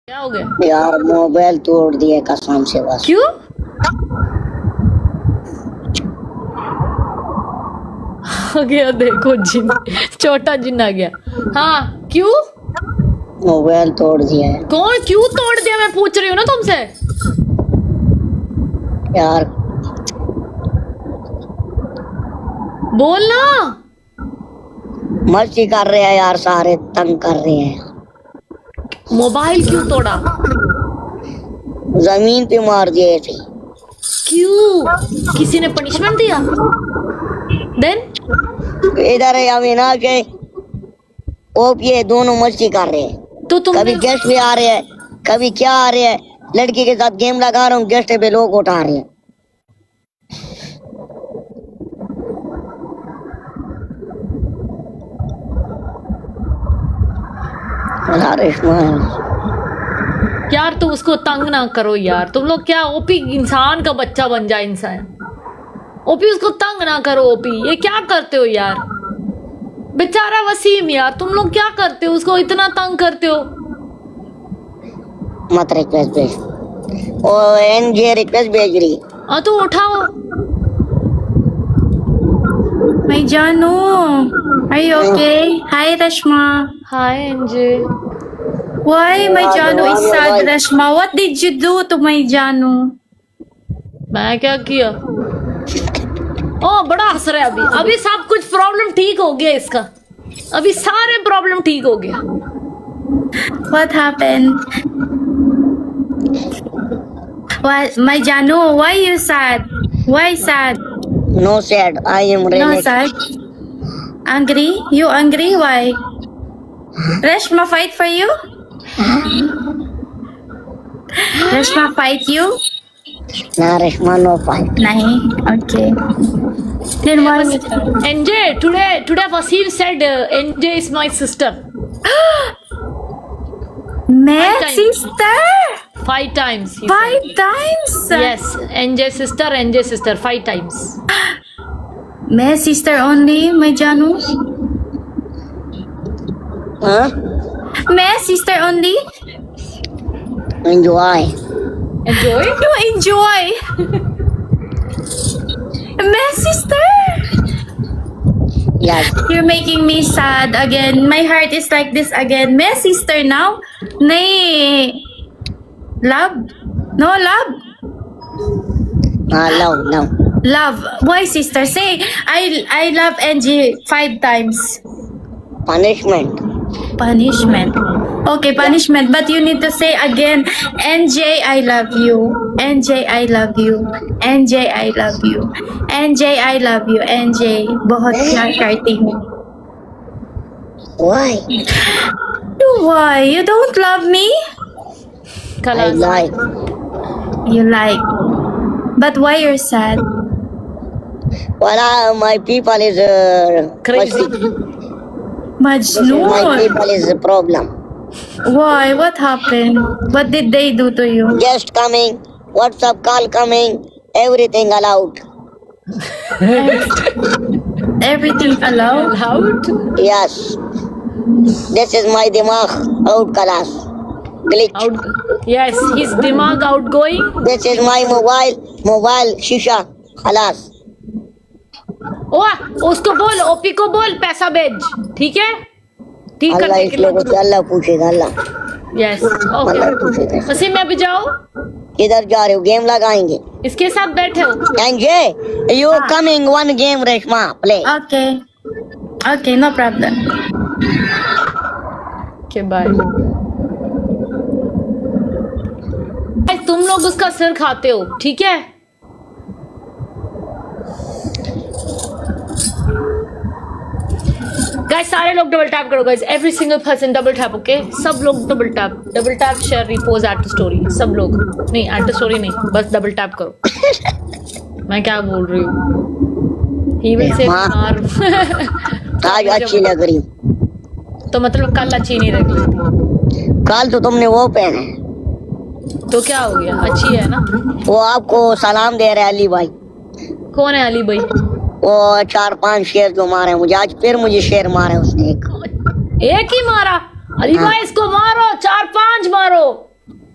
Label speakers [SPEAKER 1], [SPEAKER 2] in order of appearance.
[SPEAKER 1] क्या हो गया
[SPEAKER 2] यार? मोबाइल तोड़ दिए कसम से बस।
[SPEAKER 1] क्यों? आ गया देखो जिन, छोटा जिन आ गया। हाँ क्यों?
[SPEAKER 2] मोबाइल तोड़ दिया है
[SPEAKER 1] कौन? क्यों तोड़ दिया? मैं पूछ रही हूँ ना तुमसे
[SPEAKER 2] यार।
[SPEAKER 1] बोलना।
[SPEAKER 2] मस्ती कर रहे हैं यार, सारे तंग कर रहे हैं।
[SPEAKER 1] मोबाइल क्यों तोड़ा?
[SPEAKER 2] जमीन पे मार दिए थे।
[SPEAKER 1] क्यों? किसी ने पनिशमेंट दिया? देन
[SPEAKER 2] इधर है अविनाश के ओप, ये दोनों मस्ती कर रहे हैं।
[SPEAKER 1] तो तुमने
[SPEAKER 2] कभी गेस्ट भी आ रहे हैं, कभी क्या आ रहे हैं। लड़की के साथ गेम लगा रहा हूँ, गेस्ट पे लोग उठा रहे हैं।
[SPEAKER 1] यार तो उसको तंग ना करो यार। तुम लोग क्या ओपी इंसान का बच्चा बन जाए इंसान। ओपी उसको तंग ना करो। ओपी ये क्या करते हो यार? बेचारा वसीम यार, तुम लोग क्या करते हो? उसको इतना तंग करते हो।
[SPEAKER 2] मत रिक्वेस्ट भेज। ओ एनजे रिक्वेस्ट भेज रही।
[SPEAKER 1] हाँ तो उठाओ।
[SPEAKER 3] My Janu, are you okay? Hi Rashma.
[SPEAKER 1] Hi NJ.
[SPEAKER 3] Why my Janu is sad, Rashma? What did you do to my Janu?
[SPEAKER 1] मैं क्या किया? ओ बड़ा हंस रहा है अभी। अभी सब कुछ प्रॉब्लम ठीक हो गया इसका। अभी सारे प्रॉब्लम ठीक हो गया।
[SPEAKER 3] What happened? What, my Janu? Why you sad? Why sad?
[SPEAKER 2] No sad, I am
[SPEAKER 3] No
[SPEAKER 2] really
[SPEAKER 3] sad. Angry? You angry? Why? Rashma fight for you? Rashma fight you?
[SPEAKER 2] Nah, Rashma, no fight.
[SPEAKER 3] Nahi. Okay. Then why?
[SPEAKER 1] NJ today Wasim said NJ is my sister.
[SPEAKER 3] My sister?
[SPEAKER 1] 5 times. He
[SPEAKER 3] 5 times?
[SPEAKER 1] said. Yes, NJ sister 5 times.
[SPEAKER 3] My sister only, my Janu.
[SPEAKER 2] Huh?
[SPEAKER 3] My sister only.
[SPEAKER 2] Enjoy.
[SPEAKER 1] Enjoy?
[SPEAKER 3] You enjoy. My sister.
[SPEAKER 2] Yes.
[SPEAKER 3] You're making me sad again. My heart is like this again. My sister now. Nay. Love? No love.
[SPEAKER 2] Love.
[SPEAKER 3] Love. Why sister? Say I love Angie 5 times.
[SPEAKER 2] Punishment.
[SPEAKER 3] Punishment. Okay, punishment. But you need to say again, NJ, I love you. NJ, I love you. NJ, I love you. NJ, I love you. NJ, बहुत प्यार करती हूँ.
[SPEAKER 2] Why?
[SPEAKER 3] Why? You don't love me?
[SPEAKER 2] I
[SPEAKER 1] Kalas.
[SPEAKER 2] like.
[SPEAKER 3] You like. But why you're sad?
[SPEAKER 2] Well, my people is
[SPEAKER 1] Crazy.
[SPEAKER 2] My
[SPEAKER 3] Majnoon.
[SPEAKER 2] people is a problem.
[SPEAKER 3] Why? What happened? What did they do to you?
[SPEAKER 2] Guest coming, WhatsApp call coming, everything allowed.
[SPEAKER 3] Everything allowed?
[SPEAKER 1] Loud?
[SPEAKER 2] Yes. This is my dimag out class. Glitch.
[SPEAKER 1] Out. Yes, his dimag outgoing.
[SPEAKER 2] This is my mobile shisha. Khalas.
[SPEAKER 1] ओह उसको बोल, OP को बोल पैसा भेज। ठीक है? ठीक
[SPEAKER 2] अल्लाह
[SPEAKER 1] करने
[SPEAKER 2] इस
[SPEAKER 1] के लिए।
[SPEAKER 2] लोगों से अल्लाह पूछेगा अल्लाह।
[SPEAKER 1] यस
[SPEAKER 2] अल्लाह
[SPEAKER 1] ओके।
[SPEAKER 2] पूछेगा।
[SPEAKER 1] वसीम में भी जाओ।
[SPEAKER 2] किधर जा रहे हो? गेम लगाएंगे।
[SPEAKER 1] इसके साथ बैठे हो।
[SPEAKER 2] एंजे, you coming one game Reshma play.
[SPEAKER 3] Okay. Okay, no problem.
[SPEAKER 1] के बाय। तुम लोग उसका सिर खाते हो, ठीक है? गाइस सारे लोग डबल टैप करो guys, every single person double tap, okay? सब लोग double tap share repost add to story. सब लोग नहीं, ऐड टू स्टोरी नहीं, बस डबल टैप करो। मैं क्या बोल रही हूँ? ही विल से
[SPEAKER 2] आज अच्छी लग रही।
[SPEAKER 1] तो मतलब कल अच्छी नहीं लगी।
[SPEAKER 2] कल तो तुमने वो पहने,
[SPEAKER 1] तो क्या हो गया? अच्छी है ना?
[SPEAKER 2] वो आपको सलाम दे रहे हैं अली भाई।
[SPEAKER 1] कौन है अली भाई?
[SPEAKER 2] वो 4-5 शेर जो मारे मुझे, आज फिर मुझे शेर मारे उसने।
[SPEAKER 1] एक ही मारा? अली भाई इसको मारो, 4-5 मारो।